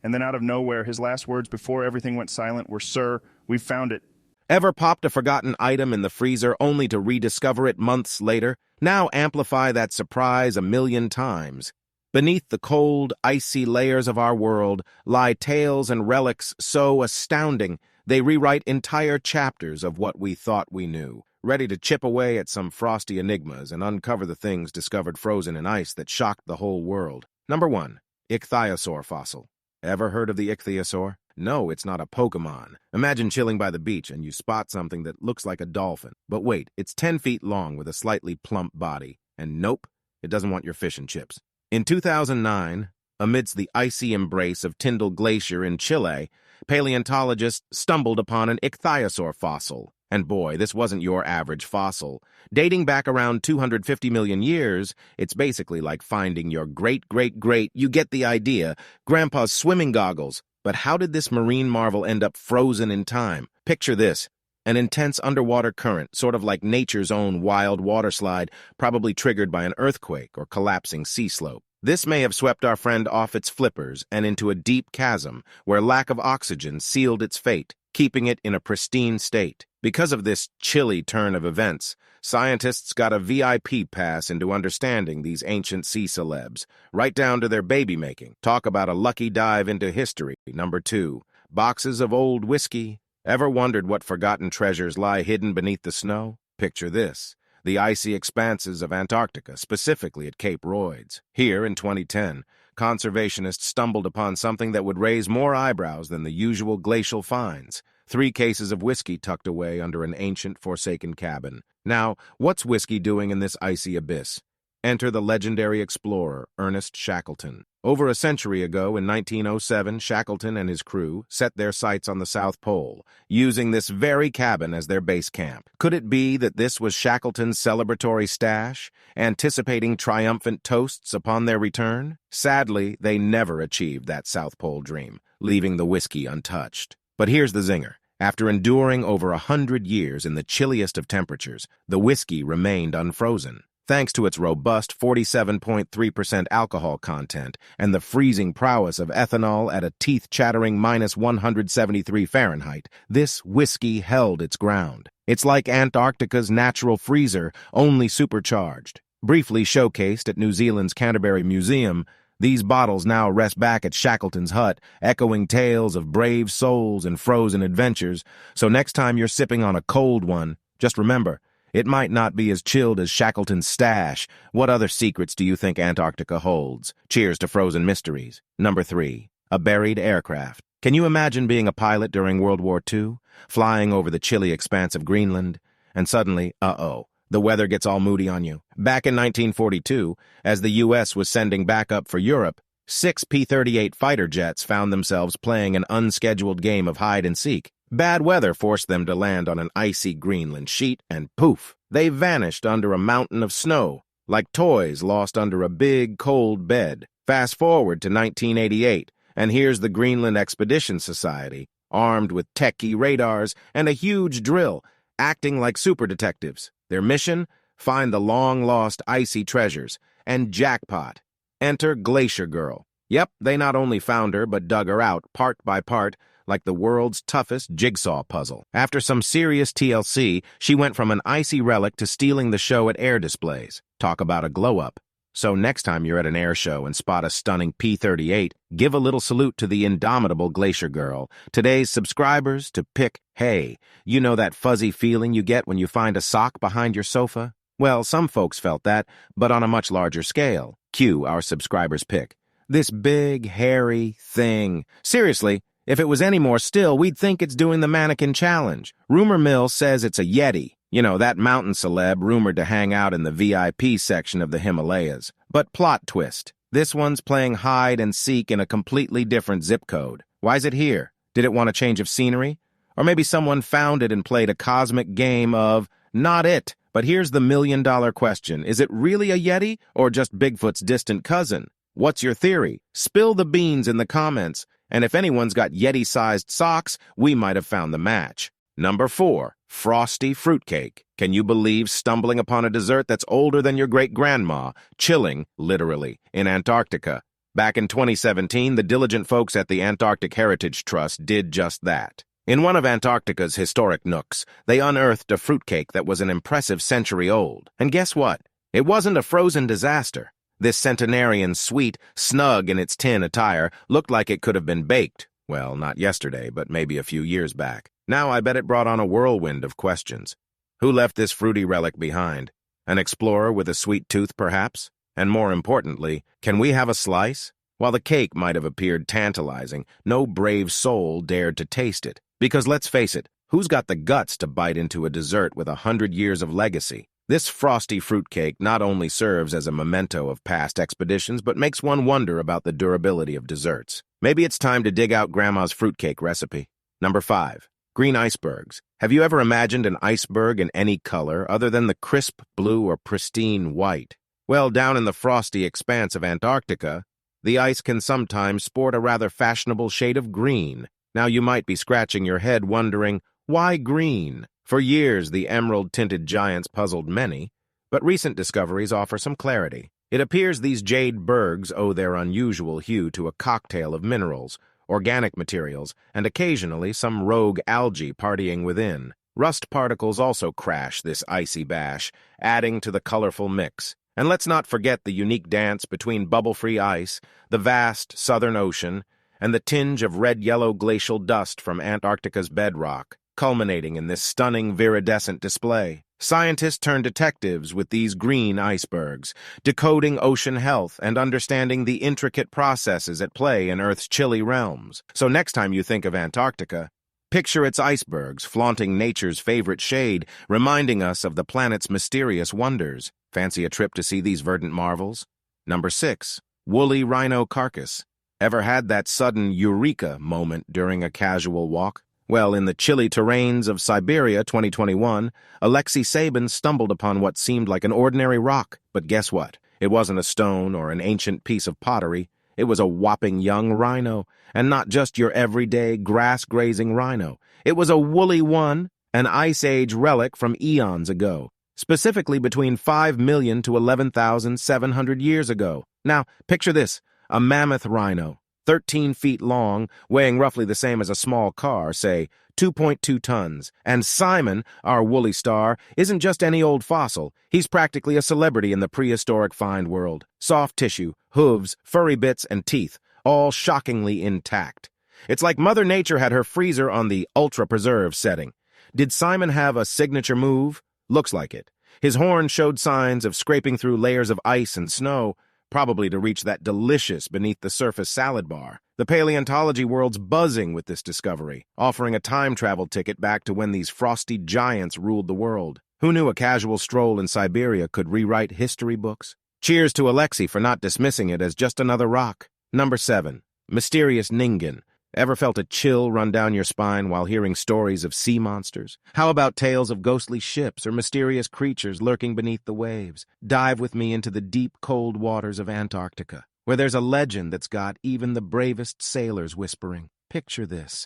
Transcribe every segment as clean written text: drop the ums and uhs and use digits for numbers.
And then out of nowhere, his last words before everything went silent were, "Sir, we've found it." Ever popped a forgotten item in the freezer only to rediscover it months later? Now amplify that surprise 1,000,000 times. Beneath the cold, icy layers of our world lie tales and relics so astounding they rewrite entire chapters of what we thought we knew, ready to chip away at some frosty enigmas and uncover the things discovered frozen in ice that shocked the whole world. Number 1. Ichthyosaur Fossil. Ever heard of the ichthyosaur? No, it's not a Pokemon. Imagine chilling by the beach and you spot something that looks like a dolphin. But wait, it's 10 feet long with a slightly plump body. And nope, it doesn't want your fish and chips. In 2009, amidst the icy embrace of Tyndall Glacier in Chile, paleontologists stumbled upon an ichthyosaur fossil. And boy, this wasn't your average fossil. Dating back around 250 million years, it's basically like finding your great-great-great, you get the idea, grandpa's swimming goggles. But how did this marine marvel end up frozen in time? Picture this. An intense underwater current, sort of like nature's own wild water slide, probably triggered by an earthquake or collapsing sea slope. This may have swept our friend off its flippers and into a deep chasm where lack of oxygen sealed its fate, keeping it in a pristine state. Because of this chilly turn of events, scientists got a VIP pass into understanding these ancient sea celebs, right down to their baby-making. Talk about a lucky dive into history. Number 2. Boxes of old whiskey. Ever wondered what forgotten treasures lie hidden beneath the snow? Picture this. The icy expanses of Antarctica, specifically at Cape Royds. Here, in 2010, conservationists stumbled upon something that would raise more eyebrows than the usual glacial finds. 3 cases of whiskey tucked away under an ancient, forsaken cabin. Now, what's whiskey doing in this icy abyss? Enter the legendary explorer, Ernest Shackleton. Over a century ago, in 1907, Shackleton and his crew set their sights on the South Pole, using this very cabin as their base camp. Could it be that this was Shackleton's celebratory stash, anticipating triumphant toasts upon their return? Sadly, they never achieved that South Pole dream, leaving the whiskey untouched. But here's the zinger. After enduring over 100 years in the chilliest of temperatures, the whiskey remained unfrozen. Thanks to its robust 47.3% alcohol content and the freezing prowess of ethanol at a teeth-chattering -173 Fahrenheit, this whiskey held its ground. It's like Antarctica's natural freezer, only supercharged. Briefly showcased at New Zealand's Canterbury Museum, these bottles now rest back at Shackleton's hut, echoing tales of brave souls and frozen adventures. So next time you're sipping on a cold one, just remember, it might not be as chilled as Shackleton's stash. What other secrets do you think Antarctica holds? Cheers to frozen mysteries. Number 3. A buried aircraft. Can you imagine being a pilot during World War II, flying over the chilly expanse of Greenland, and suddenly, the weather gets all moody on you? Back in 1942, as the U.S. was sending backup for Europe, 6 P-38 fighter jets found themselves playing an unscheduled game of hide-and-seek. Bad weather forced them to land on an icy Greenland sheet, and poof, they vanished under a mountain of snow, like toys lost under a big, cold bed. Fast forward to 1988, and here's the Greenland Expedition Society, armed with techie radars and a huge drill, acting like super detectives. Their mission? Find the long-lost icy treasures. And jackpot. Enter Glacier Girl. Yep, they not only found her, but dug her out, part by part, like the world's toughest jigsaw puzzle. After some serious TLC, she went from an icy relic to stealing the show at air displays. Talk about a glow-up. So next time you're at an air show and spot a stunning P-38, give a little salute to the indomitable Glacier Girl. Today's subscribers to pick, hey, you know that fuzzy feeling you get when you find a sock behind your sofa? Well, some folks felt that, but on a much larger scale. Cue our subscribers' pick. This big, hairy thing. Seriously, if it was any more still, we'd think it's doing the mannequin challenge. Rumor mill says it's a Yeti. You know, that mountain celeb rumored to hang out in the VIP section of the Himalayas. But plot twist. This one's playing hide and seek in a completely different zip code. Why's it here? Did it want a change of scenery? Or maybe someone found it and played a cosmic game of not it. But here's the million-dollar question. Is it really a Yeti or just Bigfoot's distant cousin? What's your theory? Spill the beans in the comments. And if anyone's got Yeti-sized socks, we might have found the match. Number 4. Frosty Fruitcake. Can you believe stumbling upon a dessert that's older than your great-grandma, chilling, literally, in Antarctica? Back in 2017, the diligent folks at the Antarctic Heritage Trust did just that. In one of Antarctica's historic nooks, they unearthed a fruitcake that was an impressive century old. And guess what? It wasn't a frozen disaster. This centenarian sweet, snug in its tin attire, looked like it could have been baked. Well, not yesterday, but maybe a few years back. Now I bet it brought on a whirlwind of questions. Who left this fruity relic behind? An explorer with a sweet tooth, perhaps? And more importantly, can we have a slice? While the cake might have appeared tantalizing, no brave soul dared to taste it. Because let's face it, who's got the guts to bite into a dessert with 100 years of legacy? This frosty fruitcake not only serves as a memento of past expeditions, but makes one wonder about the durability of desserts. Maybe it's time to dig out Grandma's fruitcake recipe. Number 5. Green icebergs. Have you ever imagined an iceberg in any color other than the crisp blue or pristine white? Well, down in the frosty expanse of Antarctica, the ice can sometimes sport a rather fashionable shade of green. Now you might be scratching your head wondering, why green? For years, the emerald-tinted giants puzzled many, but recent discoveries offer some clarity. It appears these jade bergs owe their unusual hue to a cocktail of minerals, organic materials, and occasionally some rogue algae partying within. Rust particles also crash this icy bash, adding to the colorful mix. And let's not forget the unique dance between bubble-free ice, the vast southern ocean, and the tinge of red-yellow glacial dust from Antarctica's bedrock, culminating in this stunning viridescent display. Scientists turn detectives with these green icebergs, decoding ocean health and understanding the intricate processes at play in Earth's chilly realms. So next time you think of Antarctica, picture its icebergs flaunting nature's favorite shade, reminding us of the planet's mysterious wonders. Fancy a trip to see these verdant marvels? Number 6. Woolly rhino carcass. Ever had that sudden eureka moment during a casual walk? Well, in the chilly terrains of Siberia 2021, Alexei Sabin stumbled upon what seemed like an ordinary rock. But guess what? It wasn't a stone or an ancient piece of pottery. It was a whopping young rhino, and not just your everyday grass-grazing rhino. It was a woolly one, an Ice Age relic from eons ago, specifically between 5 million to 11,700 years ago. Now, picture this, a mammoth rhino, 13 feet long, weighing roughly the same as a small car, say 2.2 tons. And Simon, our woolly star, isn't just any old fossil. He's practically a celebrity in the prehistoric find world. Soft tissue, hooves, furry bits, and teeth, all shockingly intact. It's like Mother Nature had her freezer on the ultra-preserve setting. Did Simon have a signature move? Looks like it. His horn showed signs of scraping through layers of ice and snow, probably to reach that delicious beneath-the-surface salad bar. The paleontology world's buzzing with this discovery, offering a time travel ticket back to when these frosty giants ruled the world. Who knew a casual stroll in Siberia could rewrite history books? Cheers to Alexei for not dismissing it as just another rock. Number 7. Mysterious Ningin. Ever felt a chill run down your spine while hearing stories of sea monsters? How about tales of ghostly ships or mysterious creatures lurking beneath the waves? Dive with me into the deep, cold waters of Antarctica, where there's a legend that's got even the bravest sailors whispering. Picture this.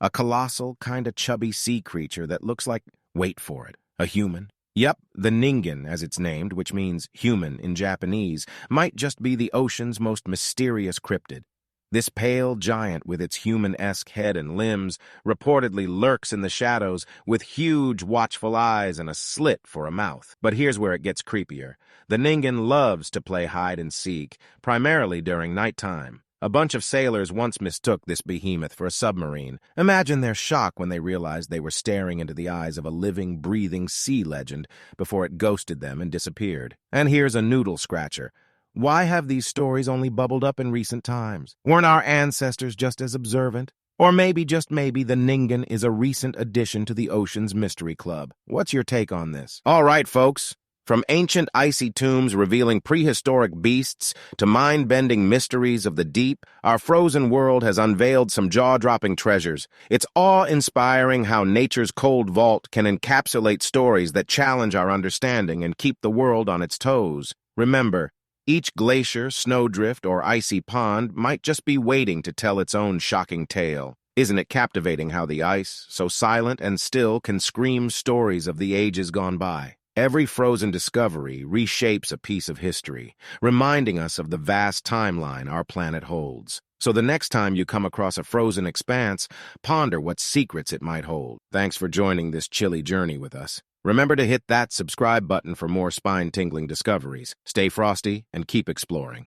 A colossal, kinda chubby sea creature that looks like, wait for it, a human. Yep, the Ningin, as it's named, which means human in Japanese, might just be the ocean's most mysterious cryptid. This pale giant with its human-esque head and limbs reportedly lurks in the shadows with huge watchful eyes and a slit for a mouth. But here's where it gets creepier. The Ningin loves to play hide-and-seek, primarily during nighttime. A bunch of sailors once mistook this behemoth for a submarine. Imagine their shock when they realized they were staring into the eyes of a living, breathing sea legend before it ghosted them and disappeared. And here's a noodle scratcher. Why have these stories only bubbled up in recent times? Weren't our ancestors just as observant? Or maybe, just maybe, the Ningin is a recent addition to the ocean's mystery club. What's your take on this? All right, folks. From ancient icy tombs revealing prehistoric beasts to mind-bending mysteries of the deep, our frozen world has unveiled some jaw-dropping treasures. It's awe-inspiring how nature's cold vault can encapsulate stories that challenge our understanding and keep the world on its toes. Remember, each glacier, snowdrift, or icy pond might just be waiting to tell its own shocking tale. Isn't it captivating how the ice, so silent and still, can scream stories of the ages gone by? Every frozen discovery reshapes a piece of history, reminding us of the vast timeline our planet holds. So the next time you come across a frozen expanse, ponder what secrets it might hold. Thanks for joining this chilly journey with us. Remember to hit that subscribe button for more spine-tingling discoveries. Stay frosty and keep exploring.